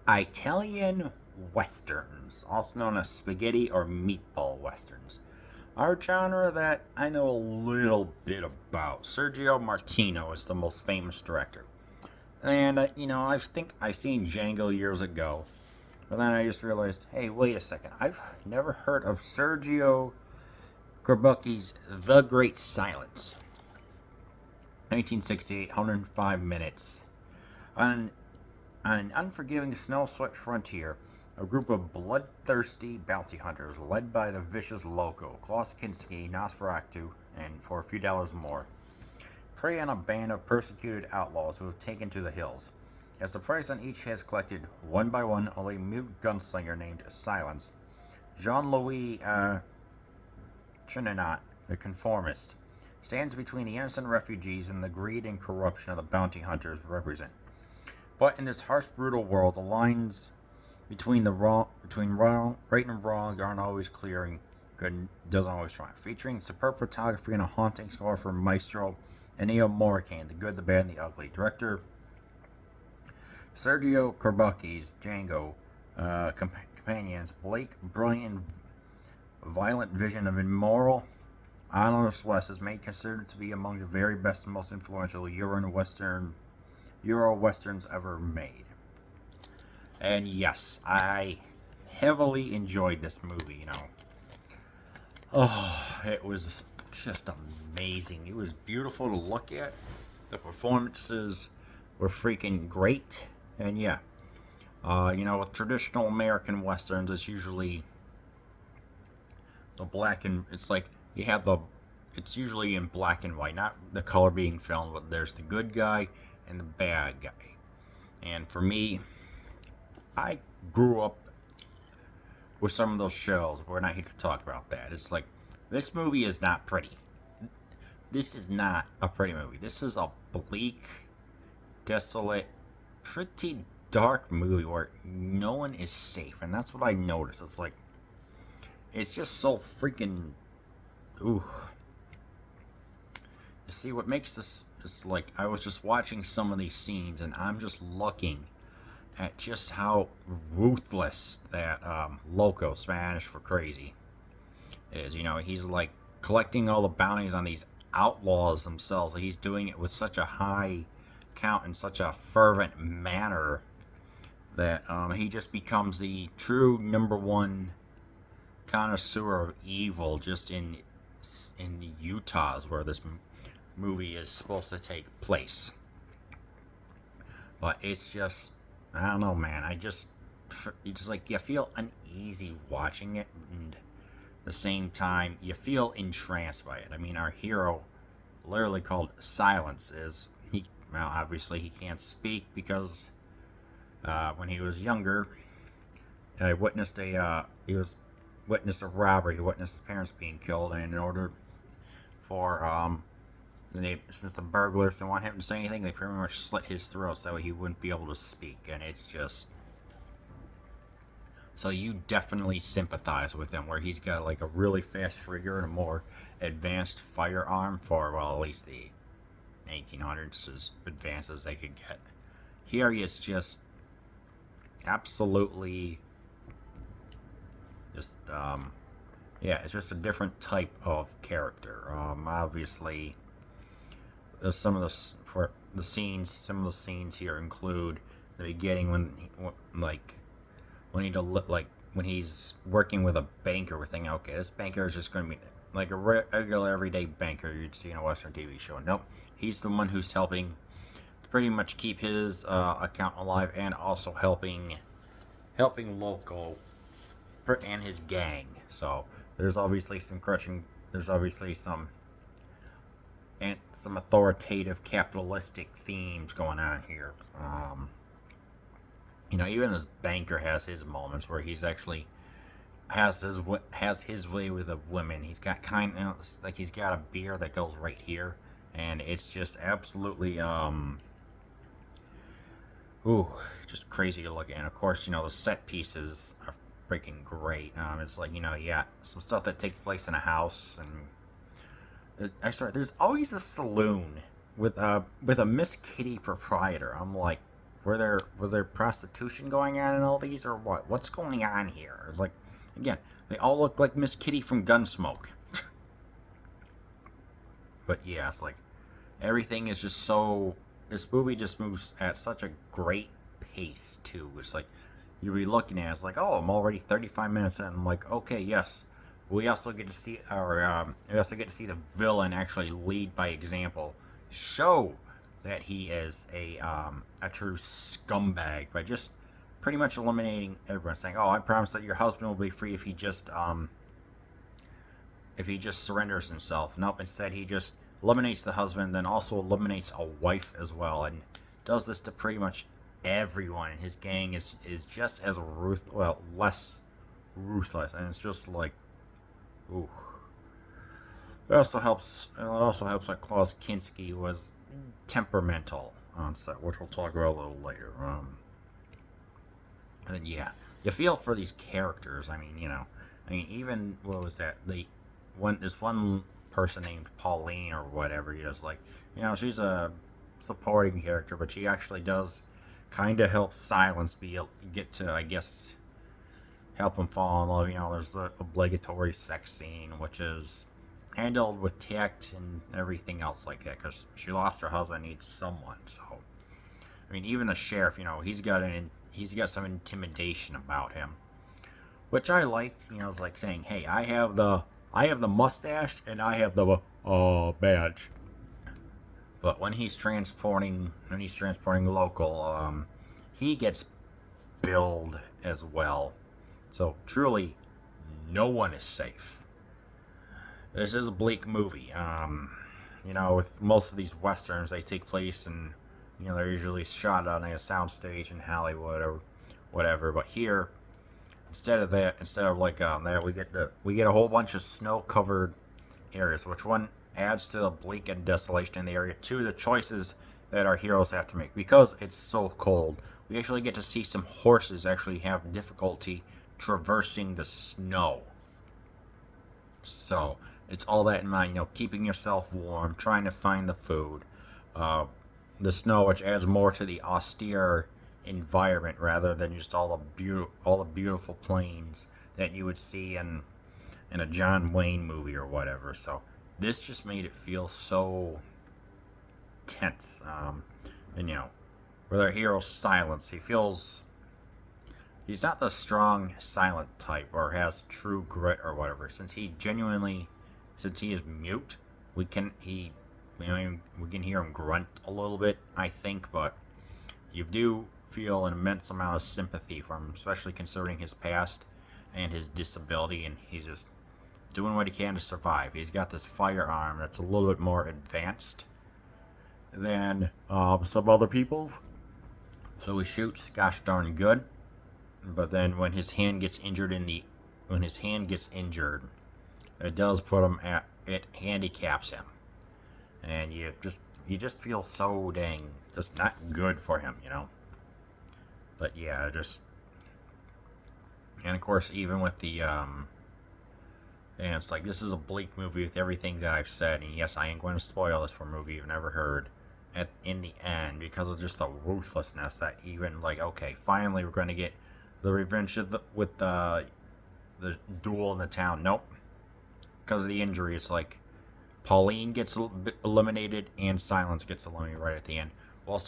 Italian westerns, also known as spaghetti or meatball westerns, are a genre that I know a little bit about. Sergio Martino is the most famous director. And, I think I seen Django years ago. But then I just realized, hey, wait a second. I've never heard of Sergio Corbucci's The Great Silence. 1968, 105 minutes. On an unforgiving snow-swept frontier, a group of bloodthirsty bounty hunters, led by the vicious loco, Klaus Kinski, Nosferatu, and for a few dollars more, prey on a band of persecuted outlaws who have taken to the hills. As the price on each has collected, one by one, only a mute gunslinger named Silence, Jean-Louis Trinidad, the conformist, stands between the innocent refugees and the greed and corruption of the bounty hunters represent. But in this harsh, brutal world, the lines between right and wrong aren't always clear, and good doesn't always triumph. Featuring superb photography and a haunting score from Maestro Ennio Morricone, the good, the bad, and the ugly. Director Sergio Corbucci's Django companions Blake, brilliant, violent vision of immoral, honest West is made considered to be among the very best and most influential Euro westerns ever made. And yes, I heavily enjoyed this movie. Oh, it was just amazing. It was beautiful to look at. The performances were freaking great. And yeah, with traditional American westerns, it's usually the black and it's like you have it's usually in black and white, not the color being filmed, but there's the good guy and the bad guy. And for me, I grew up with some of those shows. We're not here to talk about that. It's like, this movie is not pretty. This is not a pretty movie. This is a bleak, desolate, pretty dark movie where no one is safe. And that's what I noticed. It's like, it's just so freaking... Ooh. You see, what makes this... It's like, I was just watching some of these scenes, and I'm just looking at just how ruthless that loco, Spanish for crazy, is. He's like collecting all the bounties on these outlaws themselves. He's doing it with such a high count and such a fervent manner that he just becomes the true number one connoisseur of evil just in the Utahs where this movie is supposed to take place. But it's just, I don't know, man. You feel uneasy watching it, and at the same time, you feel entranced by it. I mean, our hero, literally called Silence, obviously he can't speak because when he was younger, he witnessed a robbery. He witnessed his parents being killed, and in order for since the burglars didn't want him to say anything, they pretty much slit his throat so he wouldn't be able to speak. And it's just, so you definitely sympathize with him, where he's got like a really fast trigger and a more advanced firearm for, well, at least the 1800s, as advanced as they could get. Here he is just absolutely just it's just a different type of character. Obviously, some of the scenes here include the beginning when he's working with a banker. We're thinking, okay, this banker is just going to be like a regular everyday banker you'd see in a Western TV show. Nope, he's the one who's helping to pretty much keep his account alive, and also helping Loco and his gang. So there's obviously some authoritative capitalistic themes going on here. Even this banker has his moments where he's actually has his way with the women. He's got he's got a beer that goes right here, and it's just absolutely just crazy to look at. And of course, the set pieces are freaking great. It's like, some stuff that takes place in a house, and there's always a saloon with a Miss Kitty proprietor. I'm like, was there prostitution going on in all these, or what? What's going on here? It's like, again, they all look like Miss Kitty from Gunsmoke. But yeah, it's like everything is just so. This movie just moves at such a great pace too. It's like you'll be looking at it, it's like, oh, I'm already 35 minutes in. I'm like, okay, yes. We also get to see, we also get to see the villain actually lead by example, show that he is a true scumbag by just pretty much eliminating everyone, saying, "Oh, I promise that your husband will be free if he just surrenders himself." Nope, instead he just eliminates the husband, then also eliminates a wife as well, and does this to pretty much everyone. And his gang is just as less ruthless, and it's just like, ooh. It also helps that Klaus Kinski was temperamental on set, which we'll talk about a little later. And yeah, you feel for these characters. I mean, even what was that? This one person named Pauline or whatever. Like, she's a supporting character, but she actually does kind of help Silence get to, I guess, help him fall in love. There's the obligatory sex scene, which is handled with tact and everything else like that, because she lost her husband, needs someone. So, I mean, even the sheriff, he's got some intimidation about him, which I liked. It's like saying, "Hey, I have the mustache and I have the badge." But when he's transporting local, he gets billed as well. So truly, no one is safe. This is a bleak movie. With most of these westerns, they take place and they're usually shot on a soundstage in Hollywood or whatever. But here, instead of that, we get a whole bunch of snow-covered areas, which one adds to the bleak and desolation in the area. Two, the choices that our heroes have to make, because it's so cold. We actually get to see some horses actually have difficulty traversing the snow. So it's all that in mind, keeping yourself warm, trying to find the food, the snow, which adds more to the austere environment rather than just all the beautiful plains that you would see in a John Wayne movie or whatever. So this just made it feel so tense. And with our hero Silence, he's not the strong, silent type or has true grit or whatever. Since he is mute, we can hear him grunt a little bit, I think, but you do feel an immense amount of sympathy for him, especially considering his past and his disability, and he's just doing what he can to survive. He's got this firearm that's a little bit more advanced than some other people's, so he shoots gosh darn good. But then when his hand gets injured, it does put him it handicaps him, and you just feel so dang just not good for him, But yeah, and of course, even with the and it's like, this is a bleak movie with everything that I've said, and yes, I am going to spoil this for a movie you've never heard in the end, because of just the ruthlessness that even, like, okay, finally we're going to get the revenge with the duel in the town. Nope, because of the injury, it's like Pauline gets eliminated and Silence gets eliminated right at the end. Whilst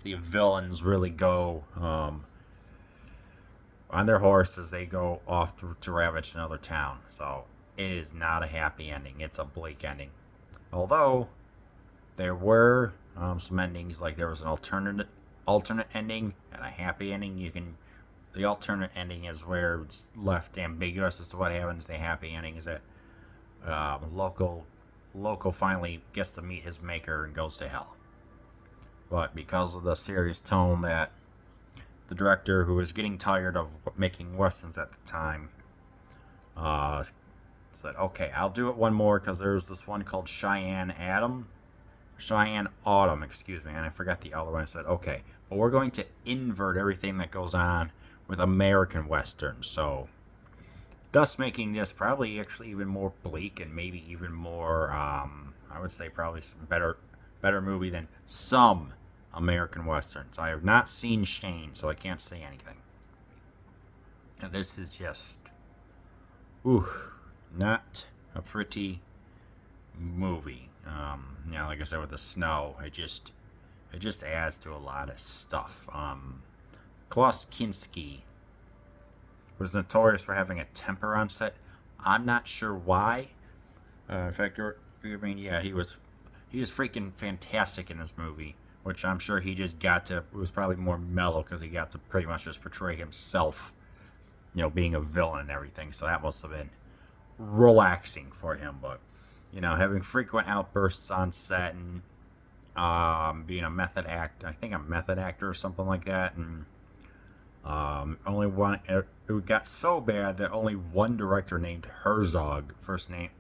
the villains really go on their horses, they go off to ravage another town. So it is not a happy ending. It's a bleak ending. Although there were some endings, like there was an alternate ending and a happy ending. The alternate ending is where it's left ambiguous as to what happens. The happy ending is that local finally gets to meet his maker and goes to hell. But because of the serious tone that the director, who was getting tired of making westerns at the time, said, "Okay, I'll do it one more, because there's this one called Cheyenne Autumn, excuse me, and I forgot the other one." I said, "Okay, but we're going to invert everything that goes on with American westerns." So, thus making this probably actually even more bleak and maybe even more, I would say probably some better movie than some American Westerns. I have not seen Shane, so I can't say anything. And this is just, ooh, not a pretty movie. Like I said, with the snow, it just adds to a lot of stuff. Klaus Kinski was notorious for having a temper on set. I'm not sure why. In fact, he was freaking fantastic in this movie, which I'm sure he just got to. It was probably more mellow because he got to pretty much just portray himself, being a villain and everything. So that must have been relaxing for him. But having frequent outbursts on set and being a method actor or something like that, and only one. It got so bad that only one director named Herzog, first name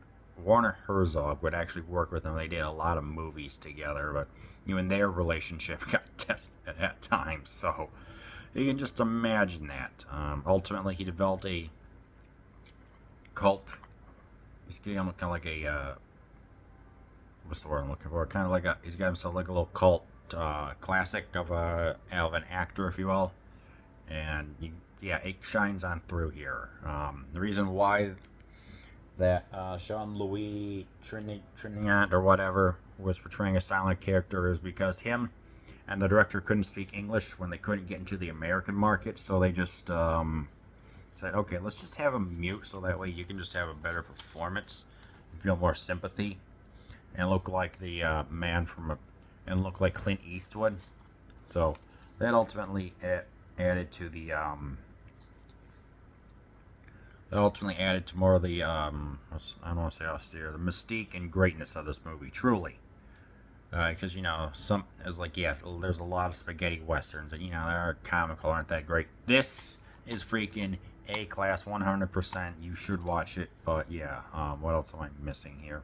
Warner Herzog, would actually work with him. They did a lot of movies together, but even their relationship got tested at times. So you can just imagine that. Ultimately, he developed a cult. He's getting kind of like a what's the word I'm looking for? Kind of like he's got himself like a little cult classic of an actor, if you will. And it shines on through here. The reason why that Jean-Louis Trintignant or whatever was portraying a silent character is because him and the director couldn't speak English when they couldn't get into the American market, so they just said, okay, let's just have him mute so that way you can just have a better performance and feel more sympathy and look like the man and look like Clint Eastwood. So that ultimately added to the more of the I don't want to say austere, the mystique and greatness of this movie, truly. Because there's a lot of spaghetti westerns that they're comical, aren't that great. This is freaking A-class, 100%. You should watch it. But yeah, what else am I missing here?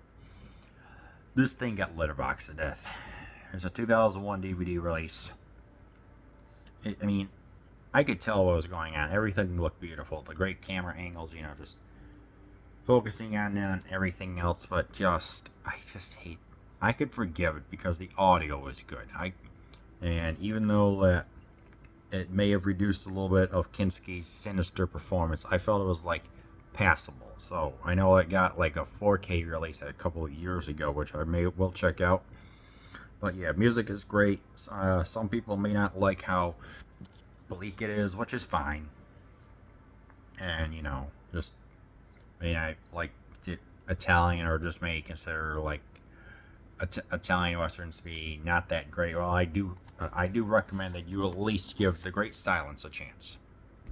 This thing got letterboxed to death. There's a 2001 DVD release. I could tell what was going on. Everything looked beautiful. The great camera angles, just focusing on everything else. But I could forgive it because the audio was good. And even though that it may have reduced a little bit of Kinski's sinister performance, I felt it was passable. So I know it got a 4K release a couple of years ago, which I will check out. But yeah, music is great. Some people may not like how bleak it is, which is fine. And I like Italian, or just may consider Italian westerns to be not that great. Well, I do recommend that you at least give The Great Silence a chance.